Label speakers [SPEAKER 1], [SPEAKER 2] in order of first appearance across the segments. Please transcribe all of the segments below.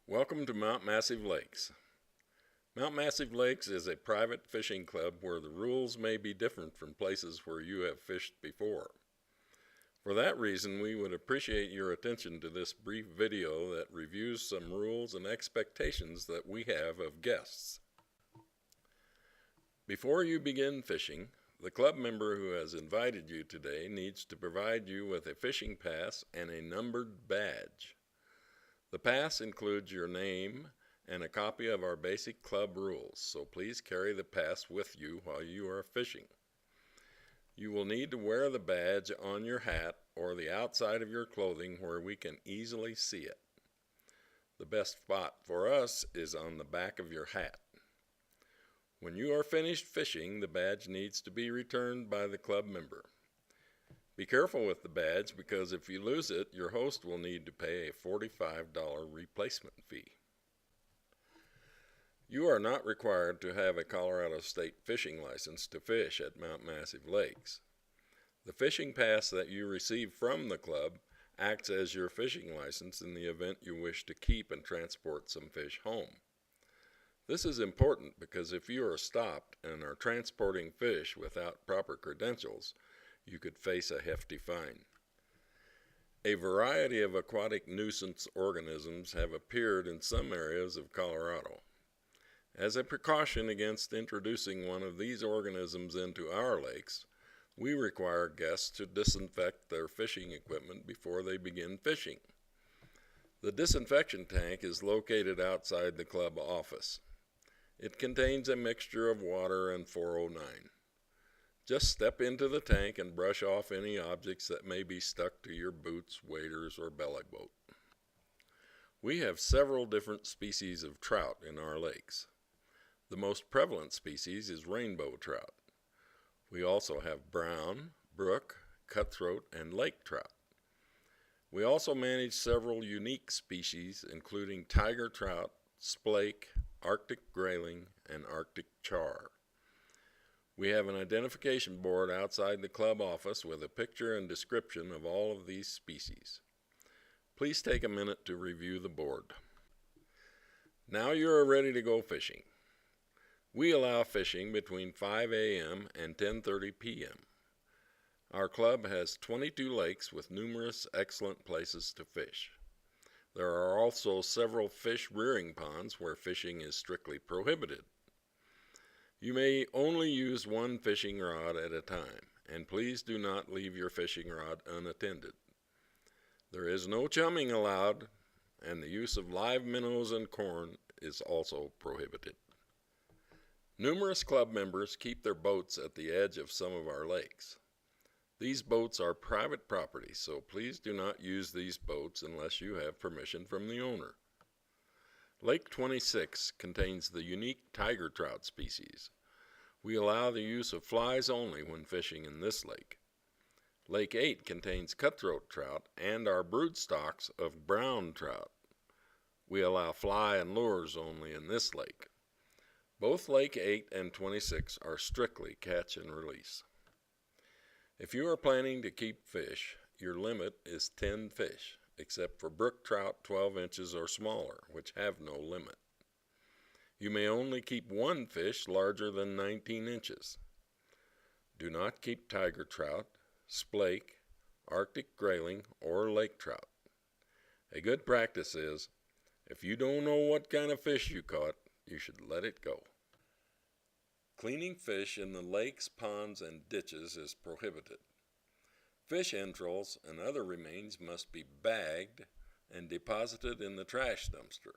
[SPEAKER 1] Welcome to Mount Massive Lakes. Mount Massive Lakes is a private fishing club where the rules may be different from places where you have fished before. For that reason, we would appreciate your attention to this brief video that reviews some rules and expectations that we have of guests. Before you begin fishing, the club member who has invited you today needs to provide you with a fishing pass and a numbered badge. The pass includes your name and a copy of our basic club rules, so please carry the pass with you while you are fishing. You will need to wear the badge on your hat or the outside of your clothing where we can easily see it. The best spot for us is on the back of your hat. When you are finished fishing, the badge needs to be returned by the club member. Be careful with the badge because if you lose it, your host will need to pay a $45 replacement fee. You are not required to have a Colorado State fishing license to fish at Mount Massive Lakes. The fishing pass that you receive from the club acts as your fishing license in the event you wish to keep and transport some fish home. This is important because if you are stopped and are transporting fish without proper credentials, you could face a hefty fine. A variety of aquatic nuisance organisms have appeared in some areas of Colorado. As a precaution against introducing one of these organisms into our lakes, we require guests to disinfect their fishing equipment before they begin fishing. The disinfection tank is located outside the club office. It contains a mixture of water and 409. Just step into the tank and brush off any objects that may be stuck to your boots, waders, or belly boat. We have several different species of trout in our lakes. The most prevalent species is rainbow trout. We also have brown, brook, cutthroat, and lake trout. We also manage several unique species including tiger trout, splake, Arctic grayling, and Arctic char. We have an identification board outside the club office with a picture and description of all of these species. Please take a minute to review the board. Now you are ready to go fishing. We allow fishing between 5 a.m. and 10:30 p.m. Our club has 22 lakes with numerous excellent places to fish. There are also several fish rearing ponds where fishing is strictly prohibited. You may only use one fishing rod at a time, and please do not leave your fishing rod unattended. There is no chumming allowed, and the use of live minnows and corn is also prohibited. Numerous club members keep their boats at the edge of some of our lakes. These boats are private property, so please do not use these boats unless you have permission from the owner. Lake 26 contains the unique tiger trout species. We allow the use of flies only when fishing in this lake. Lake 8 contains cutthroat trout and our brood stocks of brown trout. We allow fly and lures only in this lake. Both Lake 8 and 26 are strictly catch and release. If you are planning to keep fish, your limit is 10 fish, except for brook trout 12 inches or smaller, which have no limit. You may only keep one fish larger than 19 inches. Do not keep tiger trout, splake, Arctic grayling, or lake trout. A good practice is, if you don't know what kind of fish you caught, you should let it go. Cleaning fish in the lakes, ponds, and ditches is prohibited. Fish entrails and other remains must be bagged and deposited in the trash dumpster.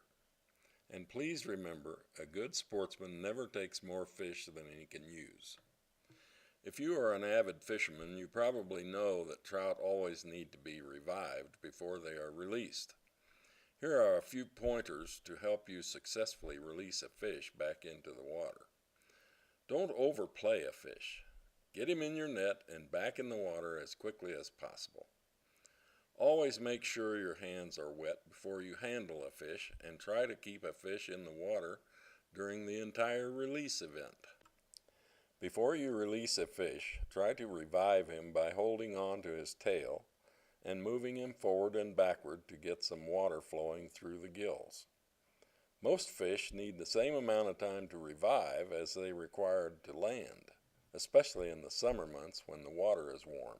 [SPEAKER 1] And please remember, a good sportsman never takes more fish than he can use. If you are an avid fisherman, you probably know that trout always need to be revived before they are released. Here are a few pointers to help you successfully release a fish back into the water. Don't overplay a fish. Get him in your net and back in the water as quickly as possible. Always make sure your hands are wet before you handle a fish and try to keep a fish in the water during the entire release event. Before you release a fish, try to revive him by holding on to his tail and moving him forward and backward to get some water flowing through the gills. Most fish need the same amount of time to revive as they required to land, especially in the summer months when the water is warm.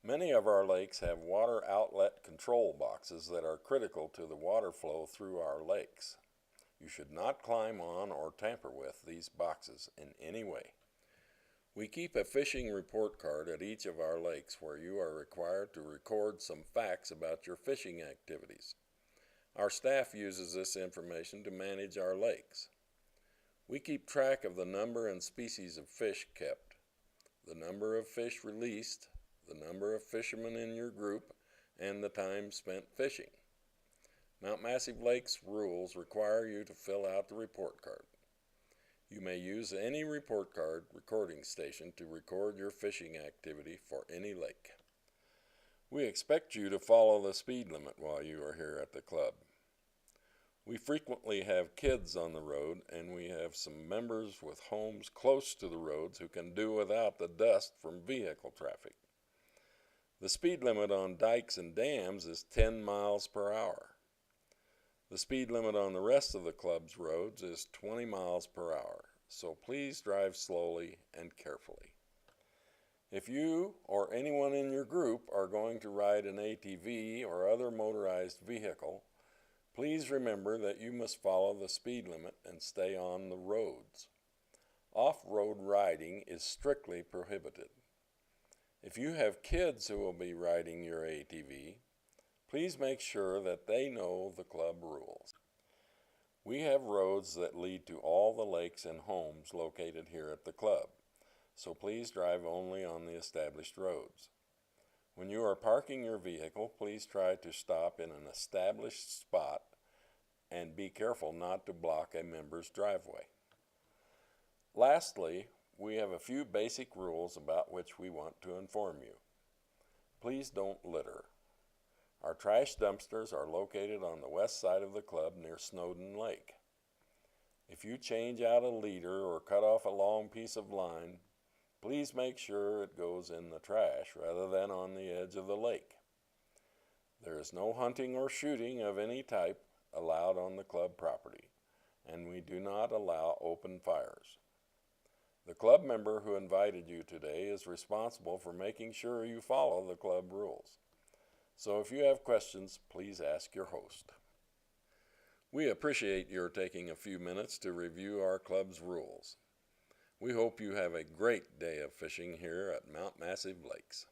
[SPEAKER 1] Many of our lakes have water outlet control boxes that are critical to the water flow through our lakes. You should not climb on or tamper with these boxes in any way. We keep a fishing report card at each of our lakes where you are required to record some facts about your fishing activities. Our staff uses this information to manage our lakes. We keep track of the number and species of fish kept, the number of fish released, the number of fishermen in your group, and the time spent fishing. Mount Massive Lake's rules require you to fill out the report card. You may use any report card recording station to record your fishing activity for any lake. We expect you to follow the speed limit while you are here at the club. We frequently have kids on the road, and we have some members with homes close to the roads who can do without the dust from vehicle traffic. The speed limit on dikes and dams is 10 miles per hour. The speed limit on the rest of the club's roads is 20 miles per hour, so please drive slowly and carefully. If you or anyone in your group are going to ride an ATV or other motorized vehicle, please remember that you must follow the speed limit and stay on the roads. Off-road riding is strictly prohibited. If you have kids who will be riding your ATV, please make sure that they know the club rules. We have roads that lead to all the lakes and homes located here at the club, so please drive only on the established roads. When you are parking your vehicle, please try to stop in an established spot and be careful not to block a member's driveway. Lastly, we have a few basic rules about which we want to inform you. Please don't litter. Our trash dumpsters are located on the west side of the club near Snowden Lake. If you change out a leader or cut off a long piece of line, please make sure it goes in the trash rather than on the edge of the lake. There is no hunting or shooting of any type allowed on the club property, and we do not allow open fires. The club member who invited you today is responsible for making sure you follow the club rules. So if you have questions, please ask your host. We appreciate your taking a few minutes to review our club's rules. We hope you have a great day of fishing here at Mount Massive Lakes.